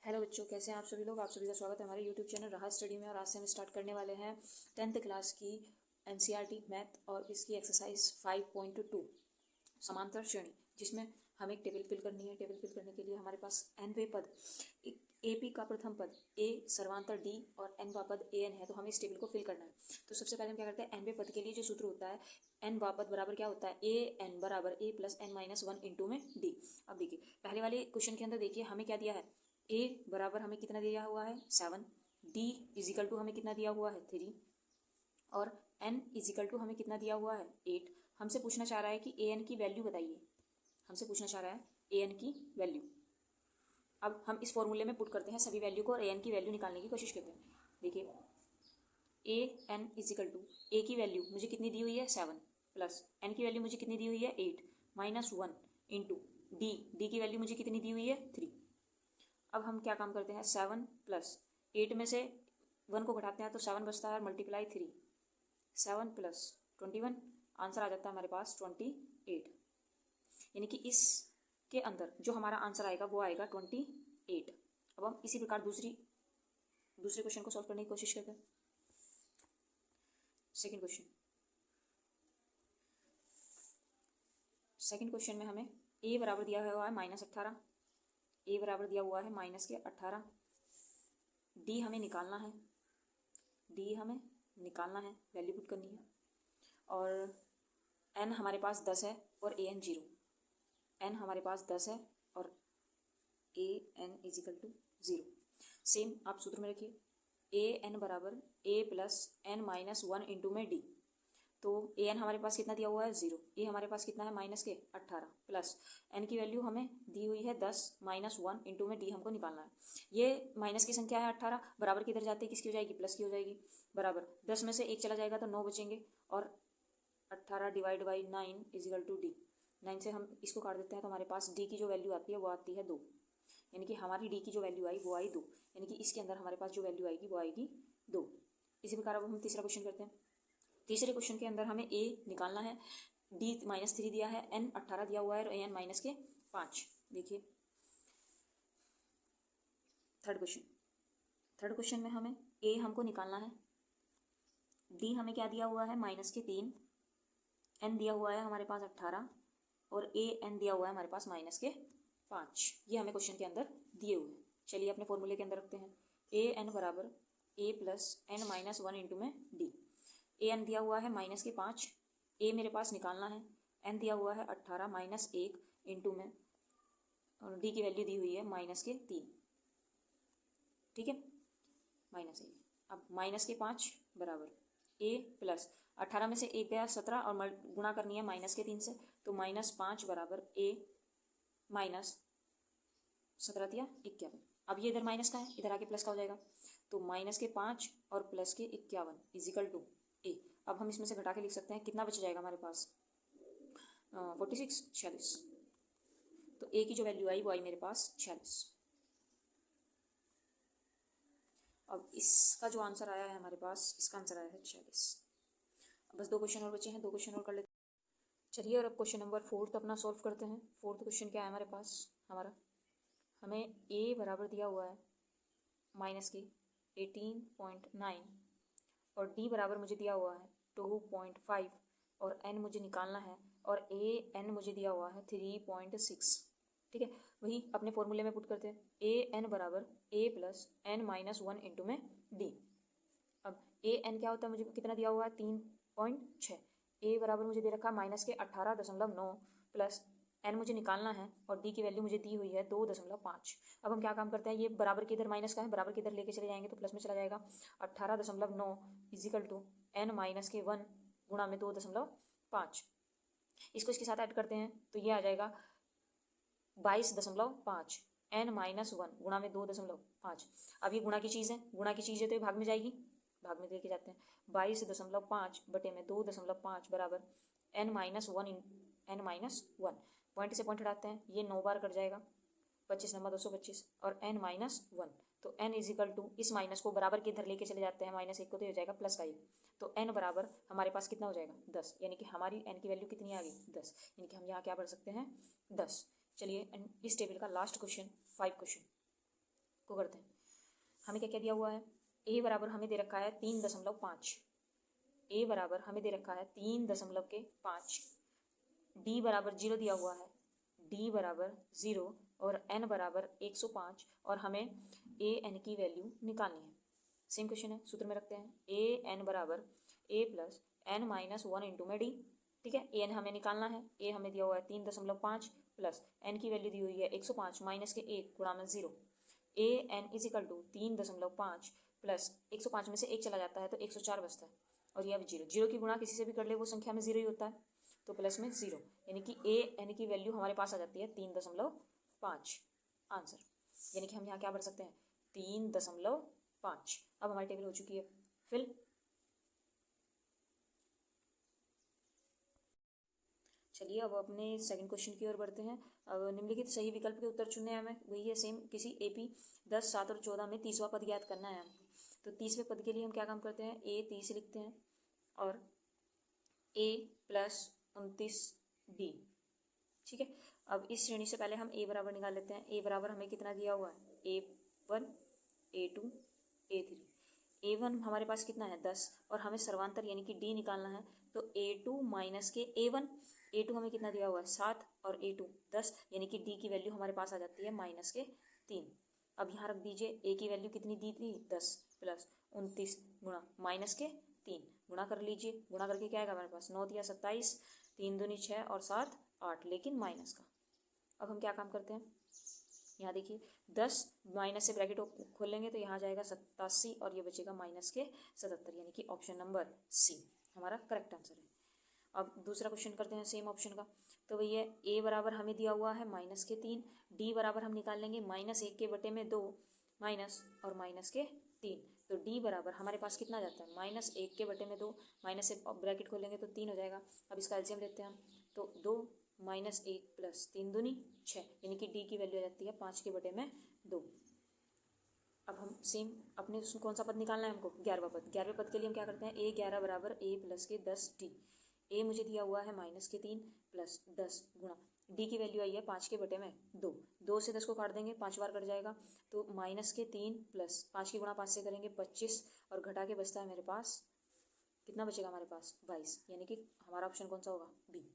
Hello बच्चों, कैसे हैं आप सभी लोग। आप सभी का स्वागत है हमारे यूट्यूब चैनल राहत स्टडी में। और आज से हम स्टार्ट करने वाले हैं 10th क्लास की एनसीईआरटी मैथ और इसकी एक्सरसाइज 5.2 समांतर श्रेणी, जिसमें हमें एक टेबल फिल करनी है। टेबल फिल करने के लिए हमारे पास nवें पद, ए पी का प्रथम पद ए सर्वांतर डी और एन वा पद ए एन है, तो हमें इस टेबल को फिल करना है। तो सबसे पहले हम क्या करते हैं, एनवें पद के लिए जो सूत्र होता है एन वा पद बराबर क्या होता है, ए एन बराबर a plus n minus one into में डी। अब देखिए पहले वाले क्वेश्चन के अंदर देखिए हमें क्या दिया है, ए बराबर हमें कितना दिया हुआ है 7, डी इजिकल टू हमें कितना दिया हुआ है 3 और एन इजिकल टू हमें कितना दिया हुआ है 8। हमसे पूछना चाह रहा है कि ए एन की वैल्यू बताइए। हमसे पूछना चाह रहा है ए एन की वैल्यू। अब हम इस फॉर्मूले में पुट करते हैं सभी वैल्यू को और ए एन की वैल्यू निकालने की कोशिश करते हैं। देखिए ए एन इजिकल टू ए की वैल्यू मुझे कितनी दी हुई है 7 प्लस एन की वैल्यू मुझे कितनी दी हुई है 8 माइनस 1 इंटू डी की वैल्यू मुझे कितनी दी हुई है 3। अब हम क्या काम करते हैं, 7 प्लस 8 में से 1 को घटाते हैं तो 7 बचता है, मल्टीप्लाई 3, 7 प्लस 21, आंसर आ जाता है हमारे पास 28। यानी कि इसके अंदर जो हमारा आंसर आएगा वो आएगा 28। अब हम इसी प्रकार दूसरे क्वेश्चन को सॉल्व करने की कोशिश करते हैं। सेकंड क्वेश्चन में हमें ए बराबर दिया हुआ है -18, ए बराबर दिया हुआ है -18, डी हमें निकालना है, वैल्यू पुट करनी है। और एन हमारे पास 10 है और ए एन 0, एन हमारे पास 10 है और A N is equal to 0। Same आप सूत्र में रखिए, ए एन बराबर a plus n minus 1 into में डी। तो ए एन हमारे पास कितना दिया हुआ है 0, ए हमारे पास कितना है -18 प्लस एन की वैल्यू हमें दी हुई है 10 माइनस 1 इंटू में डी हमको निकालना है। ये माइनस की संख्या है 18, बराबर किधर जाते हैं किसकी हो जाएगी, प्लस की हो जाएगी। बराबर 10 में से 1 चला जाएगा तो 9 बचेंगे और 18 divide by 9 is equal to D. 9 से हम इसको काट देते हैं तो हमारे पास डी की जो वैल्यू आती है वो आती है 2। यानी कि हमारी डी की जो वैल्यू आई वो आई 2, यानी कि इसके अंदर हमारे पास जो वैल्यू आएगी वो आएगी 2। इसी प्रकार अब हम तीसरा क्वेश्चन करते हैं। तीसरे क्वेश्चन के अंदर हमें ए निकालना है, डी -3 दिया है, एन 18 दिया हुआ है और ए एन -5। देखिए थर्ड क्वेश्चन में हमें ए हमको निकालना है, डी हमें क्या दिया हुआ है -3, एन दिया हुआ है हमारे पास 18 और ए एन दिया हुआ है हमारे पास -5। ये हमें क्वेश्चन के अंदर दिए हुए हैं। चलिए अपने फॉर्मूले के अंदर रखते हैं, ए एन बराबर a plus n minus 1 into में डी। ए एन दिया हुआ है -5, ए मेरे पास निकालना है, एन दिया हुआ है 18 माइनस 1 इंटू में और डी की वैल्यू दी हुई है -3। ठीक है, -1। अब -5 बराबर ए प्लस 18 में से 1 गया 17 और गुणा करनी है -3 से, तो -5 बराबर ए माइनस 17 दिया 51। अब ये इधर माइनस का है, इधर आके प्लस का हो जाएगा, तो -5 और +51 इजिकल टू ए। अब हम इसमें से घटा के लिख सकते हैं, कितना बच जाएगा हमारे पास 46। तो ए की जो वैल्यू आई वो आई मेरे पास 46। अब इसका जो आंसर आया है हमारे पास, इसका आंसर आया है 46। बस 2 क्वेश्चन और बचे हैं, 2 क्वेश्चन और कर लेते हैं। चलिए और अब क्वेश्चन नंबर 4 अपना सॉल्व करते हैं। 4th क्वेश्चन क्या है हमारे पास, हमें ए बराबर दिया हुआ है -18.9 और डी बराबर मुझे दिया हुआ है 2.5 और एन मुझे निकालना है और ए एन मुझे दिया हुआ है 3.6। ठीक है, वही अपने फॉर्मूले में पुट करते हैं, ए एन बराबर a plus n minus 1 into में डी। अब ए एन क्या होता है, मुझे कितना दिया हुआ है 3.6, ए बराबर मुझे दे रखा है -18.9 प्लस एन मुझे निकालना है और डी की वैल्यू मुझे दी हुई है 2.5। अब हम क्या काम करते हैं, ये बराबर के इधर माइनस का है, बराबर के इधर लेके चले जाएंगे तो प्लस में चला जाएगा। 18.9 इजिकल टू एन -1 गुणा में 2.5। इसको इसके साथ ऐड करते हैं तो ये आ जाएगा 22.5 एन -1 गुणा में 2.5। अब ये गुणा की चीज़ है, तो ये भाग में जाएगी, भाग में लेके जाते हैं। 22.5 बटे में 2.5 बराबर n-1 पॉइंट से पॉइंट हटाते हैं, ये 9 बार कट जाएगा, 25 नंबर 225 और n-1। तो n इजिकल टू इस माइनस को बराबर के इधर लेके चले जाते हैं, -1 को तो हो जाएगा +1। तो n बराबर हमारे पास कितना हो जाएगा 10, यानी कि हमारी n की वैल्यू कितनी आ गई 10, यानी कि हम यहाँ क्या पढ़ सकते हैं 10। चलिए इस टेबल का लास्ट क्वेश्चन 5 क्वेश्चन। को करते हैं। हमें क्या क्या दिया हुआ है, ए बराबर हमें दे रखा है 3.5, ए बराबर हमें दे रखा है 3.5, डी बराबर 0 दिया हुआ है, डी बराबर 0 और एन बराबर 105 और हमें ए एन की वैल्यू निकालनी है। सेम क्वेश्चन है, सूत्र में रखते हैं ए एन बराबर a plus n minus 1 into में डी। ठीक है, ए एन हमें निकालना है, ए हमें दिया हुआ है 3.5 प्लस एन की वैल्यू दी हुई है 105 माइनस के 1 गुणा में 0। A n is equal to 3.5 plus 105 में से 1 चला जाता है तो 104 बचता है और ये अब 0, 0 की गुणा किसी से भी कर ले वो संख्या में 0 ही होता है, तो प्लस में 0, यानी कि ए एन की वैल्यू हमारे पास आ जाती है 3.5 आंसर। यानी कि हम यहाँ क्या भर सकते हैं 3.5। अब हमारी टेबल हो चुकी है फिल। चलिए अब अपने सेकंड क्वेश्चन की ओर बढ़ते हैं। अब निम्नलिखित सही विकल्प के उत्तर चुनने हैं हमें, वही है सेम, किसी एपी 10, 7 और 14 में 30वां पद ज्ञात करना है हमको। तो 30वें पद के लिए हम क्या काम करते हैं, ए 30 लिखते हैं और ए प्लस 29 बी। ठीक है, अब इस श्रेणी से पहले हम ए बराबर निकाल लेते हैं। ए बराबर हमें कितना दिया हुआ है, A1 A2 A3। A1 हमारे पास कितना है 10 और हमें सर्वांतर यानी कि D निकालना है, तो A2 माइनस के A1, A2 हमें कितना दिया हुआ है 7 और A2 10, यानी कि D की वैल्यू हमारे पास आ जाती है माइनस के 3। अब यहाँ रख दीजिए A की वैल्यू कितनी दी थी 10 प्लस 29 गुणा माइनस के 3, गुणा कर लीजिए, गुणा करके क्या आएगा हमारे पास 9 या 27, 3 दूनी 6 और 7 8, लेकिन माइनस का। अब हम क्या काम करते हैं, यहाँ देखिए 10 माइनस से ब्रैकेट खोल लेंगे तो यहाँ जाएगा 87 और ये बचेगा माइनस के 77, यानी कि ऑप्शन नंबर सी हमारा करेक्ट आंसर है। अब दूसरा क्वेश्चन करते हैं सेम ऑप्शन का। तो वही है ए बराबर हमें दिया हुआ है माइनस के 3, डी बराबर हम निकाल लेंगे -1 के बटे में 2 माइनस और माइनस के 3, तो डी बराबर हमारे पास कितना जाता है -1 के बटे में 2, माइनस से ब्रैकेट खोल लेंगे तो 3 हो जाएगा। अब इसका एलसीएम लेते हैं हम, तो 2 -1 प्लस 3 दूनी 6, यानी कि डी की वैल्यू आ जाती है 5 के बटे में 2। अब हम सेम अपने कौन सा पद निकालना है हमको, 11वां पद। 11वें पद के लिए हम क्या करते हैं, ए 11 बराबर ए प्लस के 10 डी। ए मुझे दिया हुआ है -3 प्लस 10 गुणा डी की वैल्यू आई है 5 के बटे में 2, 2 से 10 को काट देंगे 5 बार कट जाएगा, तो -3 प्लस 5 की गुणा 5 से करेंगे 25 और घटा के बचता है मेरे पास कितना बचेगा हमारे पास 22, यानी कि हमारा ऑप्शन कौन सा होगा बी।